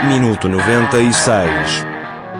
Minuto 96.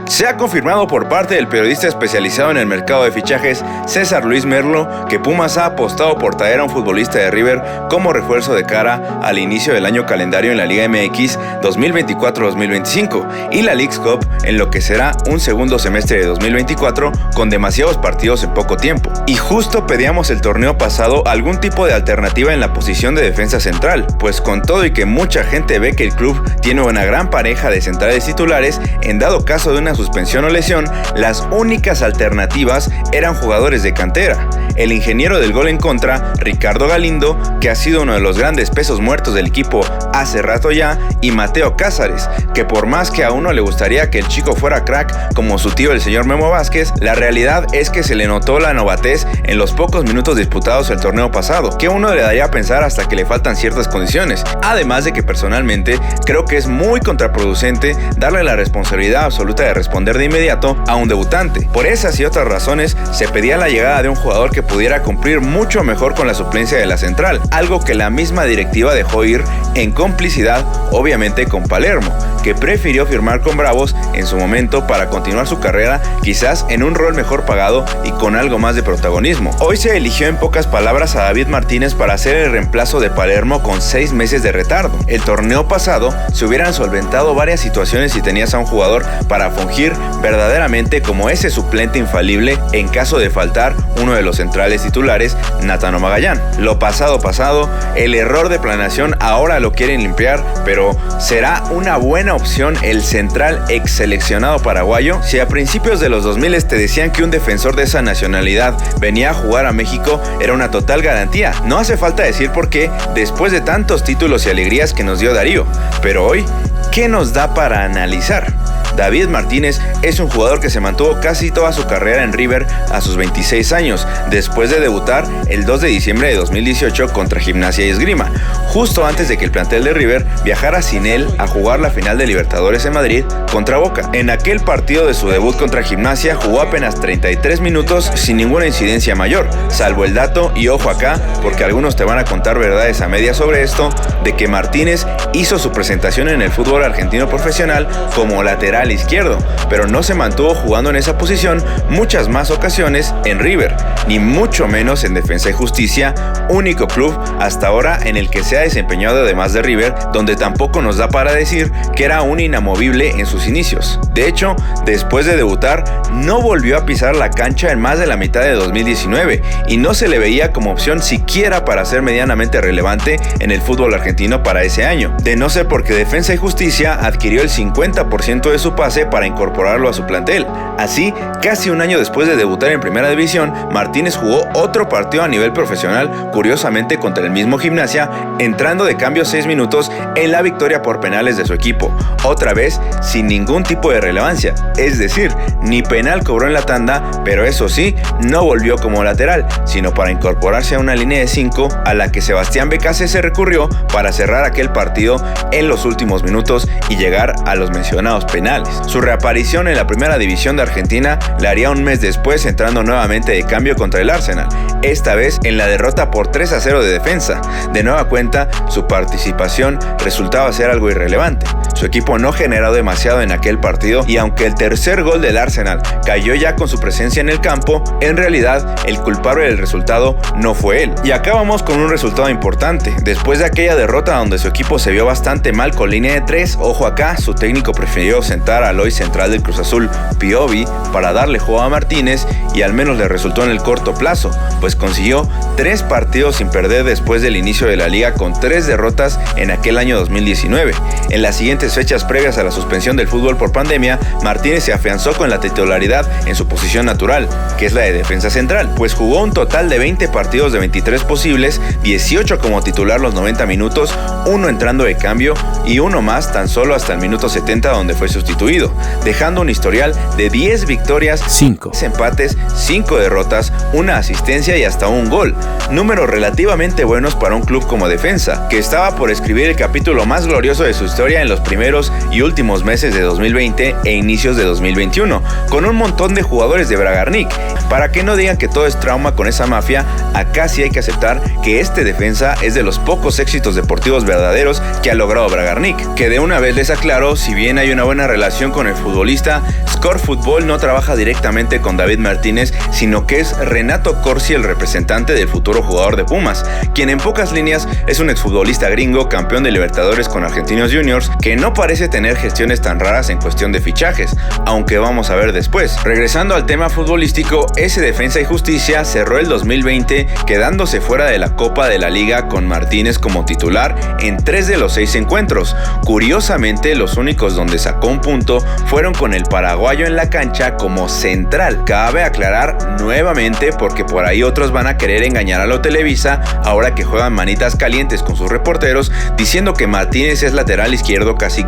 Se ha confirmado por parte del periodista especializado en el mercado de fichajes, César Luis Merlo, que Pumas ha apostado por traer a un futbolista de River como refuerzo de cara al inicio del año calendario en la Liga MX 2024-2025 y la Leagues Cup en lo que será un segundo semestre de 2024 con demasiados partidos en poco tiempo. Y justo pedíamos el torneo pasado algún tipo de alternativa en la posición de defensa central, pues con todo y que mucha gente ve que el club tiene una gran pareja de centrales titulares, en dado caso de una suspensión o lesión, las únicas alternativas eran jugadores de cantera. El ingeniero del gol en contra, Ricardo Galindo, que ha sido uno de los grandes pesos muertos del equipo hace rato ya, y Mateo Cázares, que por más que a uno le gustaría que el chico fuera crack como su tío el señor Memo Vázquez, la realidad es que se le notó la novatez en los pocos minutos disputados el torneo pasado, que uno le daría a pensar hasta que le faltan ciertas condiciones. Además de que personalmente creo que es muy contraproducente darle la responsabilidad absoluta de responder de inmediato a un debutante. Por esas y otras razones se pedía la llegada de un jugador que pudiera cumplir mucho mejor con la suplencia de la central, algo que la misma directiva dejó ir en complicidad obviamente con Palermo, que prefirió firmar con Bravos en su momento para continuar su carrera quizás en un rol mejor pagado y con algo más de protagonismo. Hoy se eligió en pocas palabras a David Martínez para ser el reemplazo de Palermo con 6 meses de retardo. El torneo pasado se hubieran solventado varias situaciones si tenías a un jugador para fungir verdaderamente como ese suplente infalible en caso de faltar uno de los centrales titulares, Natano Magallán. Lo pasado, el error de planeación ahora lo quieren limpiar, pero ¿será una buena opción el central ex seleccionado paraguayo? Si a principios de los 2000 te decían que un defensor de esa nacionalidad venía a jugar a México, era una total garantía. No hace falta decir por qué, después de tantos títulos y alegrías que nos dio Darío. Pero hoy, ¿qué nos da para analizar? David Martínez es un jugador que se mantuvo casi toda su carrera en River a sus 26 años, después de debutar el 2 de diciembre de 2018 contra Gimnasia y Esgrima, justo antes de que el plantel de River viajara sin él a jugar la final de Libertadores en Madrid contra Boca. En aquel partido de su debut contra Gimnasia jugó apenas 33 minutos sin ninguna incidencia mayor, salvo el dato, y ojo acá, porque algunos te van a contar verdades a medias sobre esto, de que Martínez hizo su presentación en el fútbol argentino profesional como lateral izquierdo, pero no se mantuvo jugando en esa posición muchas más ocasiones en River, ni mucho menos en Defensa y Justicia, único club hasta ahora en el que se ha desempeñado además de River, donde tampoco nos da para decir que era un inamovible en sus inicios. De hecho, después de debutar, no volvió a pisar la cancha en más de la mitad de 2019 y no se le veía como opción siquiera para ser medianamente relevante en el fútbol argentino para ese año, de no ser porque Defensa y Justicia adquirió el 50% de su pase para incorporarlo a su plantel. Así, casi un año después de debutar en Primera División, Martínez jugó otro partido a nivel profesional, curiosamente contra el mismo Gimnasia, entrando de cambio 6 minutos en la victoria por penales de su equipo, otra vez sin ningún tipo de relevancia, es decir, ni penal cobró en la tanda, pero eso sí, no volvió como lateral, sino para incorporarse a una línea de 5 a la que Sebastián Becase se recurrió para cerrar aquel partido en los últimos minutos y llegar a los mencionados penales. Su reaparición en la Primera División de Argentina la haría un mes después, entrando nuevamente de cambio contra el Arsenal, esta vez en la derrota por 3-0 de Defensa. De nueva cuenta, su participación resultaba ser algo irrelevante. Su equipo no generó demasiado en aquel partido y aunque el tercer gol del Arsenal cayó ya con su presencia en el campo, en realidad el culpable del resultado no fue él. Y acabamos con un resultado importante. Después de aquella derrota donde su equipo se vio bastante mal con línea de 3, ojo acá, su técnico prefirió sentar al hoy central del Cruz Azul, Piovi, para darle juego a Martínez y al menos le resultó en el corto plazo, pues consiguió 3 partidos sin perder después del inicio de la liga con 3 derrotas en aquel año 2019. En las siguientes fechas previas a la suspensión del fútbol por pandemia, Martínez se afianzó con la titularidad en su posición natural, que es la de defensa central, pues jugó un total de 20 partidos de 23 posibles, 18 como titular los 90 minutos, 1 entrando de cambio y 1 más tan solo hasta el minuto 70 donde fue sustituido, dejando un historial de 10 victorias, 5 empates, 5 derrotas, 1 asistencia y hasta 1 gol, números relativamente buenos para un club como Defensa, que estaba por escribir el capítulo más glorioso de su historia historia en los primeros y últimos meses de 2020 e inicios de 2021, con un montón de jugadores de Bragarnik. Para que no digan que todo es trauma con esa mafia, acá sí hay que aceptar que este defensa es de los pocos éxitos deportivos verdaderos que ha logrado Bragarnik. Que de una vez les aclaro, si bien hay una buena relación con el futbolista, Score Fútbol no trabaja directamente con David Martínez, sino que es Renato Corsi el representante del futuro jugador de Pumas, quien en pocas líneas es un exfutbolista gringo, campeón de Libertadores con Argentinos Juniors, que no parece tener gestiones tan raras en cuestión de fichajes, aunque vamos a ver después. Regresando al tema futbolístico, ese Defensa y Justicia cerró el 2020 quedándose fuera de la Copa de la Liga con Martínez como titular en 3 de los 6 encuentros. Curiosamente, los únicos donde sacó un punto fueron con el paraguayo en la cancha como central. Cabe aclarar nuevamente, porque por ahí otros van a querer engañar a lo Televisa ahora que juegan manitas calientes con sus reporteros diciendo que Martínez es lateral izquierdo casi,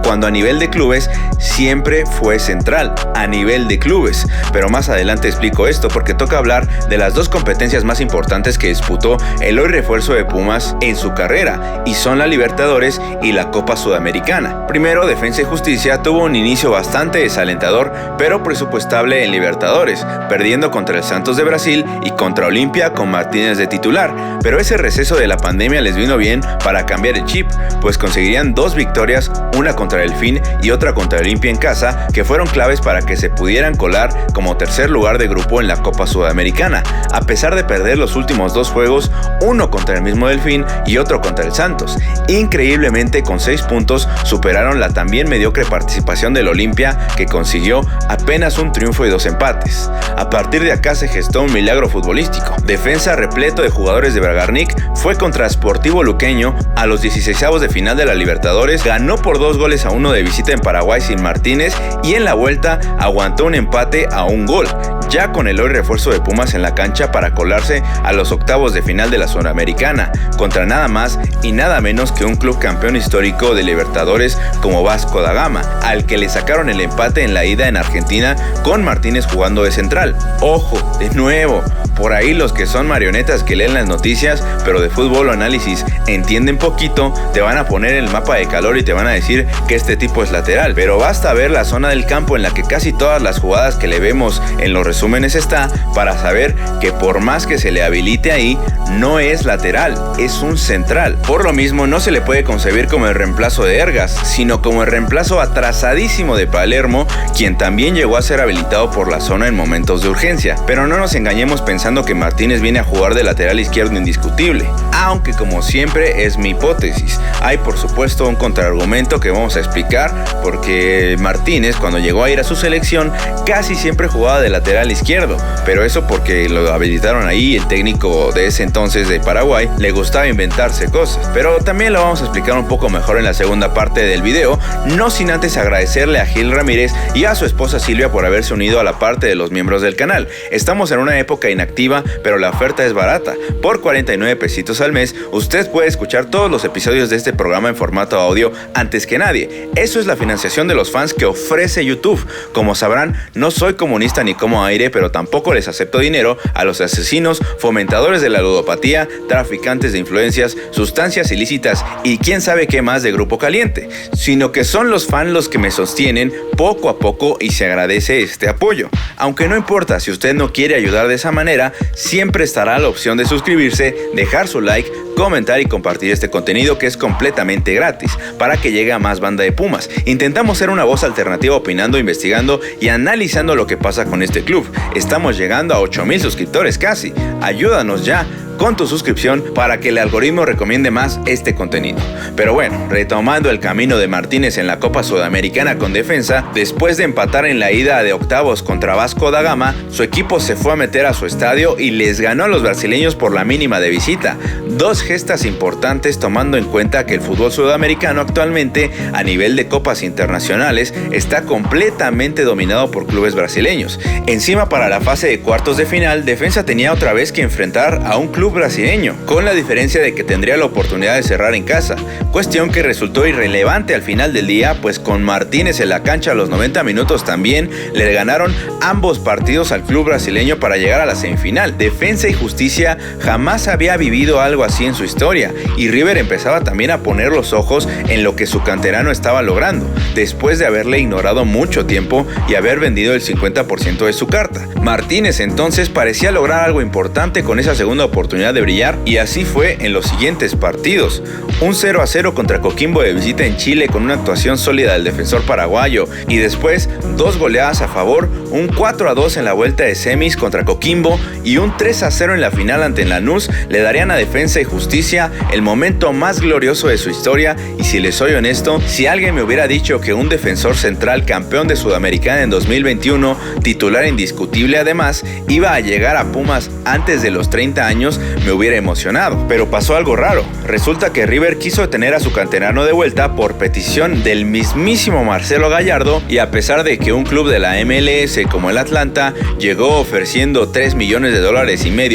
cuando a nivel de clubes siempre fue central, a nivel de clubes. Pero más adelante explico esto porque toca hablar de las dos competencias más importantes que disputó el hoy refuerzo de Pumas en su carrera, y son la Libertadores y la Copa Sudamericana. Primero, Defensa y Justicia tuvo un inicio bastante desalentador pero presupuestable en Libertadores, perdiendo contra el Santos de Brasil y contra Olimpia con Martínez de titular, pero ese receso de la pandemia les vino bien para cambiar el chip, pues conseguirían 2 victorias, una contra Delfín y otra contra Olimpia en casa, que fueron claves para que se pudieran colar como tercer lugar de grupo en la Copa Sudamericana, a pesar de perder los últimos 2 juegos, uno contra el mismo Delfín y otro contra el Santos. Increíblemente, con 6 puntos superaron la también mediocre participación del Olimpia, que consiguió apenas un triunfo y 2 empates. A partir de acá se gestó un milagro futbolístico. Defensa repleto de jugadores de Bragarnik fue contra Sportivo Luqueño a los 16avos de final de la Libertadores, ganó por 2-1 de visita en Paraguay sin Martínez y en la vuelta aguantó un empate a 1 gol, ya con el hoy refuerzo de Pumas en la cancha para colarse a los octavos de final de la Sudamericana, contra nada más y nada menos que un club campeón histórico de Libertadores como Vasco da Gama, al que le sacaron el empate en la ida en Argentina con Martínez jugando de central. Ojo, de nuevo, por ahí los que son marionetas que leen las noticias, pero de fútbol o análisis entienden poquito, te van a poner el mapa de calor y te van a decir que este tipo es lateral, pero basta ver la zona del campo en la que casi todas las jugadas que le vemos en los resúmenes está, para saber que por más que se le habilite ahí, no es lateral, es un central. Por lo mismo, no se le puede concebir como el reemplazo de Ergas, sino como el reemplazo atrasadísimo de Palermo, quien también llegó a ser habilitado por la zona en momentos de urgencia. Pero no nos engañemos pensando que Martínez viene a jugar de lateral izquierdo indiscutible, aunque como siempre es mi hipótesis. Hay por supuesto un contraargumento que vamos a explicar, porque Martínez, cuando llegó a ir a su selección, casi siempre jugaba de lateral izquierdo, pero eso porque lo habilitaron ahí. El técnico de ese entonces de Paraguay le gustaba inventarse cosas, pero también lo vamos a explicar un poco mejor en la segunda parte del video, no sin antes agradecerle a Gil Ramírez y a su esposa Silvia por haberse unido a la parte de los miembros del canal. Estamos en una época inactiva, pero la oferta es barata. Por 49 pesitos al mes, usted puede escuchar todos los episodios de este programa en formato audio antes que nadie. Eso es la financiación de los fans que ofrece YouTube. Como sabrán, no soy comunista ni como aire, pero tampoco les acepto dinero a los asesinos, fomentadores de la ludopatía, traficantes de influencias, sustancias ilícitas y quién sabe qué más de Grupo Caliente, sino que son los fans los que me sostienen poco a poco y se agradece este apoyo. Aunque no importa, si usted no quiere ayudar de esa manera, siempre estará la opción de suscribirse, dejar su like, comentar y compartir este contenido que es completamente gratis para que llegue a más banda de Pumas. Intentamos ser una voz alternativa opinando, investigando y analizando lo que pasa con este club. Estamos llegando a 8,000 suscriptores casi. Ayúdanos ya con tu suscripción para que el algoritmo recomiende más este contenido. Pero bueno, retomando el camino de Martínez en la Copa Sudamericana con Defensa, después de empatar en la ida de octavos contra Vasco da Gama, su equipo se fue a meter a su estadio y les ganó a los brasileños por la mínima de visita. 2 gestas importantes tomando en cuenta que el fútbol sudamericano actualmente, a nivel de copas internacionales, está completamente dominado por clubes brasileños. Encima, para la fase de cuartos de final, Defensa tenía otra vez que enfrentar a un club club brasileño, con la diferencia de que tendría la oportunidad de cerrar en casa, cuestión que resultó irrelevante al final del día, pues con Martínez en la cancha a los 90 minutos también le ganaron ambos partidos al club brasileño para llegar a la semifinal. Defensa y Justicia jamás había vivido algo así en su historia, y River empezaba también a poner los ojos en lo que su canterano estaba logrando, después de haberle ignorado mucho tiempo y haber vendido el 50% de su carta. Martínez entonces parecía lograr algo importante con esa segunda oportunidad de brillar, y así fue en los siguientes partidos. Un 0-0 contra Coquimbo de visita en Chile con una actuación sólida del defensor paraguayo, y después 2 goleadas a favor, un 4-2 en la vuelta de semis contra Coquimbo y un 3-0 en la final ante Lanús le darían a Defensa y Justicia el momento más glorioso de su historia. Y si les soy honesto, si alguien me hubiera dicho que un defensor central campeón de Sudamericana en 2021, titular indiscutible además, iba a llegar a Pumas antes de los 30 años, me hubiera emocionado. Pero pasó algo raro. Resulta que River quiso tener a su canterano de vuelta por petición del mismísimo Marcelo Gallardo, y a pesar de que un club de la MLS como el Atlanta llegó ofreciendo $3,5 millones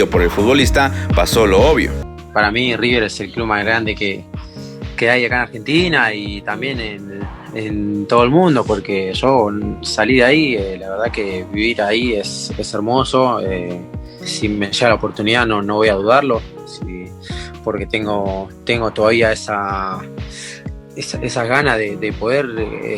por el futbolista, pasó lo obvio. Para mí River es el club más grande que hay acá en Argentina y también en todo el mundo, porque yo salí de ahí, la verdad que vivir ahí es hermoso. Si me llega la oportunidad no voy a dudarlo, porque tengo todavía esas ganas de poder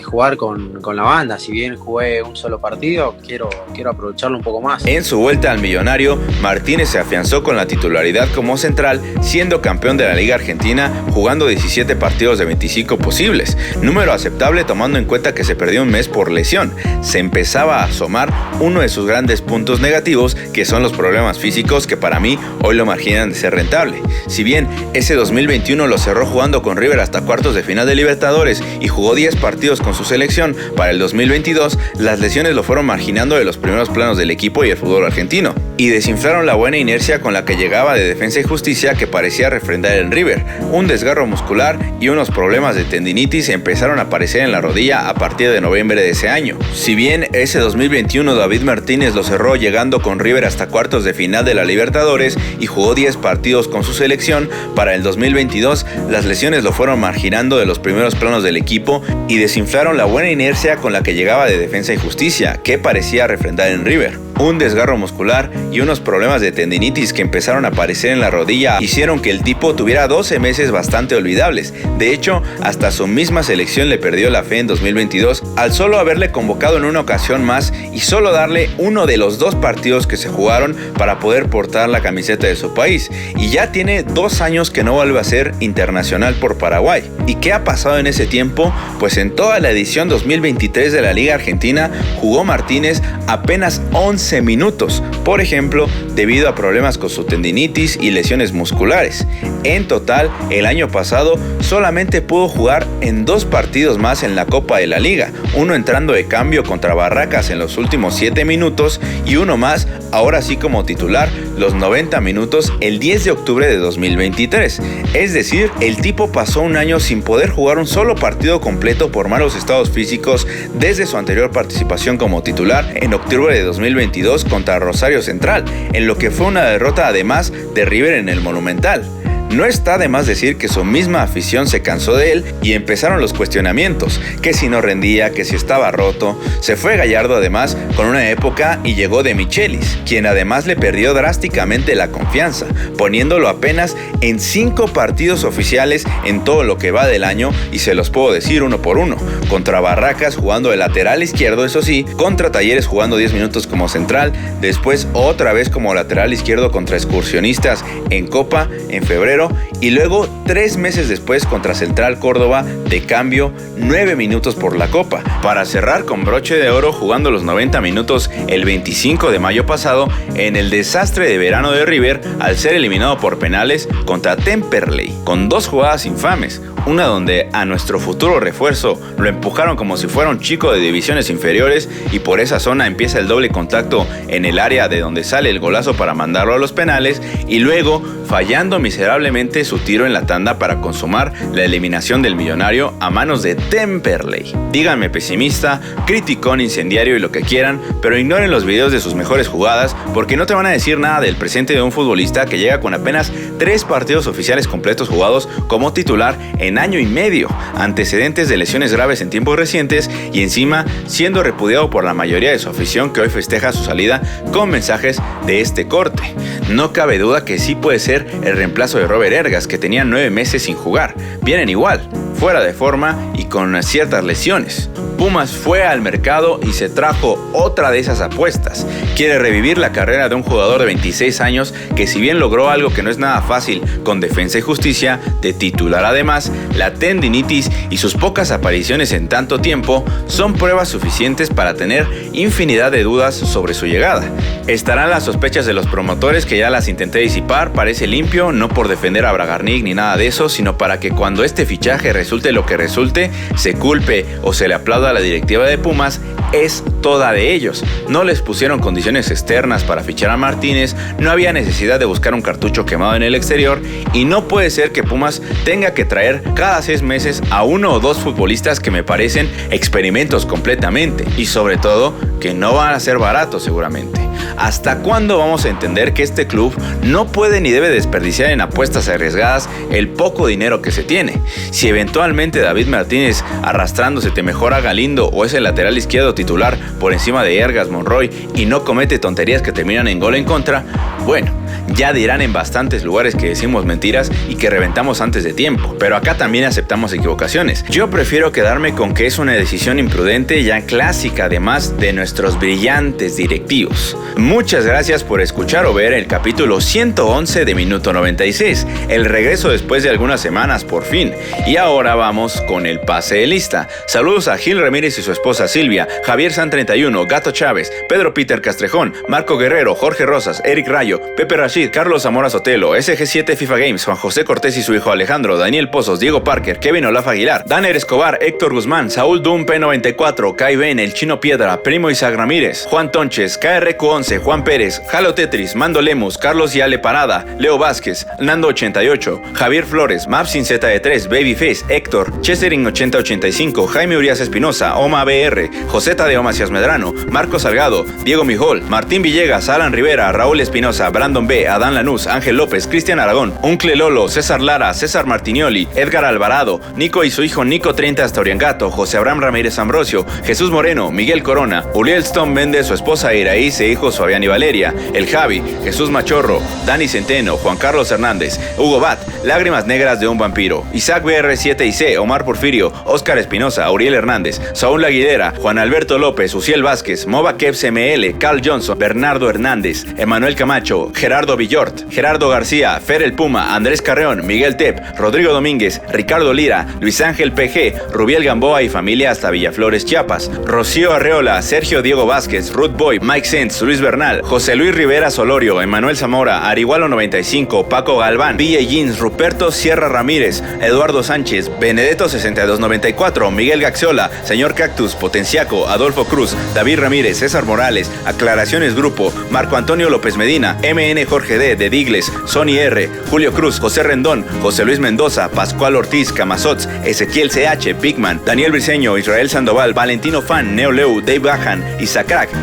jugar con la banda. Si bien jugué un solo partido, quiero aprovecharlo un poco más. En su vuelta al Millonario, Martínez se afianzó con la titularidad como central, siendo campeón de la Liga Argentina, jugando 17 partidos de 25 posibles, número aceptable tomando en cuenta que se perdió un mes por lesión. Se empezaba a asomar uno de sus grandes puntos negativos, que son los problemas físicos, que para mí hoy lo marginan de ser rentable. Si bien ese 2021 lo cerró jugando con River hasta cuartos de final de Libertadores y jugó 10 partidos con su selección, para el 2022 las lesiones lo fueron marginando de los primeros planos del equipo y el fútbol argentino, y desinflaron la buena inercia con la que llegaba de Defensa y Justicia, que parecía refrendar en River. Un desgarro muscular y unos problemas de tendinitis empezaron a aparecer en la rodilla a partir de noviembre de ese año. Si bien ese 2021 David Martínez lo cerró llegando con River hasta cuartos de final de la Libertadores y jugó 10 partidos con su selección, para el 2022 las lesiones lo fueron marginando de los primeros planos del equipo y desinflaron la buena inercia con la que llegaba de Defensa y Justicia, que parecía refrendar en River. Un desgarro muscular y unos problemas de tendinitis que empezaron a aparecer en la rodilla hicieron que el tipo tuviera 12 meses bastante olvidables. De hecho, hasta su misma selección le perdió la fe en 2022 al solo haberle convocado en una ocasión más y solo darle uno de los 2 partidos que se jugaron para poder portar la camiseta de su país. Y ya tiene 2 años que no vuelve a ser internacional por Paraguay. ¿Y qué ha pasado en ese tiempo? Pues en toda la edición 2023 de la Liga Argentina jugó Martínez apenas 11 minutos, por ejemplo, debido a problemas con su tendinitis y lesiones musculares. En total, el año pasado solamente pudo jugar en 2 partidos más en la Copa de la Liga, uno entrando de cambio contra Barracas en los últimos 7 minutos y uno más, ahora sí como titular, los 90 minutos el 10 de octubre de 2023. Es decir, el tipo pasó un año sin poder jugar un solo partido completo por malos estados físicos desde su anterior participación como titular en octubre de 2022 contra Rosario Central, en lo que fue una derrota además de River en el Monumental. No está de más decir que su misma afición se cansó de él y empezaron los cuestionamientos, que si no rendía, que si estaba roto. Se fue Gallardo además con una época y llegó De Michelis, quien además le perdió drásticamente la confianza, poniéndolo apenas en 5 partidos oficiales en todo lo que va del año, y se los puedo decir uno por uno. Contra Barracas jugando de lateral izquierdo, eso sí, contra Talleres jugando 10 minutos como central, después otra vez como lateral izquierdo contra Excursionistas en Copa en febrero, y luego 3 meses después contra Central Córdoba de cambio 9 minutos por la Copa, para cerrar con broche de oro jugando los 90 minutos el 25 de mayo pasado en el desastre de verano de River al ser eliminado por penales contra Temperley, con 2 jugadas infames, una donde a nuestro futuro refuerzo lo empujaron como si fuera un chico de divisiones inferiores y por esa zona empieza el doble contacto en el área de donde sale el golazo para mandarlo a los penales, y luego fallando miserablemente su tiro en la tanda para consumar la eliminación del millonario a manos de Temperley. Díganme pesimista, criticón, incendiario y lo que quieran, pero ignoren los videos de sus mejores jugadas porque no te van a decir nada del presente de un futbolista que llega con apenas 3 partidos oficiales completos jugados como titular en año y medio, antecedentes de lesiones graves en tiempos recientes y encima siendo repudiado por la mayoría de su afición que hoy festeja su salida con mensajes de este corte. No cabe duda que sí puede ser el reemplazo de Robert Ergas, que tenía 9 meses sin jugar. Vienen igual, fuera de forma y con ciertas lesiones. Pumas fue al mercado y se trajo otra de esas apuestas. Quiere revivir la carrera de un jugador de 26 años que, si bien logró algo que no es nada fácil con Defensa y Justicia, de titular además, la tendinitis y sus pocas apariciones en tanto tiempo son pruebas suficientes para tener infinidad de dudas sobre su llegada. Estarán las sospechas de los promotores, que ya las intenté disipar, parece limpio, no por defender a Bragarnik ni nada de eso, sino para que cuando este fichaje resulte lo que resulte, se culpe o se le aplauda a la directiva de Pumas, es toda de ellos. No les pusieron condiciones externas para fichar a Martínez, no había necesidad de buscar un cartucho quemado en el exterior y no puede ser que Pumas tenga que traer cada 6 meses a 1 o 2 futbolistas que me parecen experimentos completamente y sobre todo que no van a ser baratos seguramente. ¿Hasta cuándo vamos a entender que este club no puede ni debe desperdiciar en apuestas arriesgadas el poco dinero que se tiene? Si eventualmente David Martínez arrastrándose te mejora Galindo o es el lateral izquierdo titular por encima de Ergas, Monroy y no comete tonterías que terminan en gol en contra, bueno, ya dirán en bastantes lugares que decimos mentiras y que reventamos antes de tiempo, pero acá también aceptamos equivocaciones. Yo prefiero quedarme con que es una decisión imprudente ya clásica además de nuestros brillantes directivos. Muchas gracias por escuchar o ver el capítulo 111 de Minuto 96, el regreso después de algunas semanas por fin. Y ahora vamos con el pase de lista. Saludos a Gil Ramírez y su esposa Silvia, Javier San 31, Gato Chávez, Pedro Peter Castrejón, Marco Guerrero, Jorge Rosas, Eric Rayo, Pepe Rashid, Carlos Zamora Sotelo, SG7 FIFA Games, Juan José Cortés y su hijo Alejandro, Daniel Pozos, Diego Parker, Kevin Olaf Aguilar, Daner Escobar, Héctor Guzmán, Saúl Doom P94, Kai Ben, El Chino Piedra, Primo Isaac Ramírez, Juan Tonches, KRQ11, Juan Pérez, Jalo Tetris, Mando Lemus, Carlos Yale Parada, Leo Vázquez, Nando 88, Javier Flores, Mapsin Z3, Babyface, Héctor, Chesering 8085, Jaime Urias Espinosa, Oma BR, José Tadeo Macías Medrano, Marco Salgado, Diego Mijol, Martín Villegas, Alan Rivera, Raúl Espinosa, Brandon B, Adán Lanús, Ángel López, Cristian Aragón, Uncle Lolo, César Lara, César Martinioli, Edgar Alvarado, Nico y su hijo Nico 30 Astoriangato, José Abraham Ramírez Ambrosio, Jesús Moreno, Miguel Corona, Uriel Stone Méndez, su esposa Iraíz e hijos Fabián y Valeria, El Javi, Jesús Machorro, Dani Centeno, Juan Carlos Hernández, Hugo Bat, Lágrimas Negras de un Vampiro, Isaac BR7 y C, Omar Porfirio, Óscar Espinosa, Auriel Hernández, Saúl Aguilera, Juan Alberto López, Uciel Vázquez, Mova Kevs ML, Carl Johnson, Bernardo Hernández, Emanuel Camacho, Gerardo Villort, Gerardo García, Fer el Puma, Andrés Carreón, Miguel Tep, Rodrigo Domínguez, Ricardo Lira, Luis Ángel PG, Rubiel Gamboa y familia hasta Villaflores, Chiapas, Rocío Arreola, Sergio Diego Vázquez, Ruth Boy, Mike Sens, Luis Bernal, José Luis Rivera Solorio, Emanuel Zamora, Arigualo 95, Paco Galván, BJ Jeans, Ruperto Sierra Ramírez, Eduardo Sánchez, Benedetto 6294, Miguel Gaxiola, Señor Cactus, Potenciaco, Adolfo Cruz, David Ramírez, César Morales, Aclaraciones Grupo, Marco Antonio López Medina, MN Jorge D, de Digles, Sony R, Julio Cruz, José Rendón, José Luis Mendoza, Pascual Ortiz, Camazots, Ezequiel CH, Bigman, Daniel Briseño, Israel Sandoval, Valentino Fan, Neo Leu, Dave Bajan, Isaac,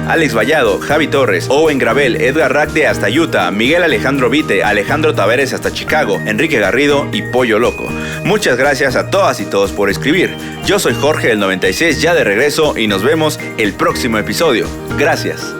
Alex Vallado, Javi Torres, Owen Gravel, Edgar Ragde hasta Utah, Miguel Alejandro Vite, Alejandro Taveres hasta Chicago, Enrique Garrido y Pollo Loco. Muchas gracias a todas y todos por escribir. Yo soy Jorge del 96, ya de regreso y nos vemos el próximo episodio. Gracias.